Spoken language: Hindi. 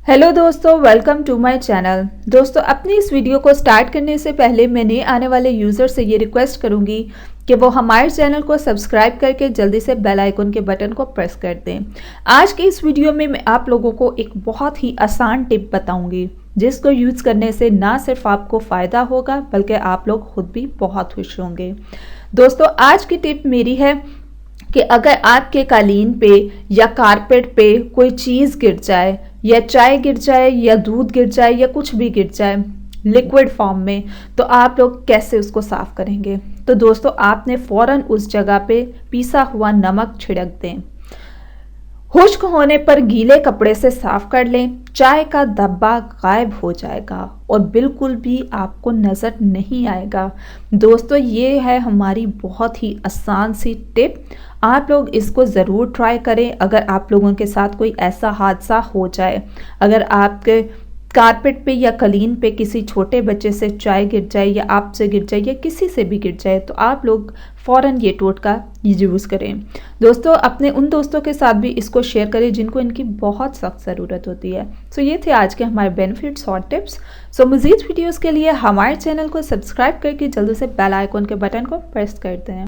हेलो दोस्तों, वेलकम टू माय चैनल। दोस्तों, अपनी इस वीडियो को स्टार्ट करने से पहले मैं नए आने वाले यूज़र से ये रिक्वेस्ट करूंगी कि वो हमारे चैनल को सब्सक्राइब करके जल्दी से बेल आइकन के बटन को प्रेस कर दें। आज की इस वीडियो में मैं आप लोगों को एक बहुत ही आसान टिप बताऊंगी जिसको यूज़ करने से ना सिर्फ आपको फ़ायदा होगा बल्कि आप लोग खुद भी बहुत खुश होंगे। दोस्तों, आज की टिप मेरी है कि अगर आपके कालीन पे या कारपेट पे कोई चीज़ गिर जाए या चाय गिर जाए या दूध गिर जाए या कुछ भी गिर जाए लिक्विड फॉर्म में, तो आप लोग कैसे उसको साफ़ करेंगे। तो दोस्तों, आपने फ़ौरन उस जगह पे पिसा हुआ नमक छिड़क दें। खुश्क होने पर गीले कपड़े से साफ कर लें। चाय का धब्बा गायब हो जाएगा और बिल्कुल भी आपको नज़र नहीं आएगा। दोस्तों, ये है हमारी बहुत ही आसान सी टिप। आप लोग इसको ज़रूर ट्राई करें। अगर आप लोगों के साथ कोई ऐसा हादसा हो जाए, अगर आपके कारपेट पे या कालीन पे किसी छोटे बच्चे से चाय गिर जाए या आपसे गिर जाए या किसी से भी गिर जाए, तो आप लोग फ़ौरन ये टोटका यूज़ करें। दोस्तों, अपने उन दोस्तों के साथ भी इसको शेयर करें जिनको इनकी बहुत सख्त ज़रूरत होती है। सो ये थे आज के हमारे बेनिफिट्स और टिप्स। सो मज़ीद वीडियोज़ के लिए हमारे चैनल को सब्सक्राइब करके जल्दी से बेल आइकन के बटन को प्रेस कर दें।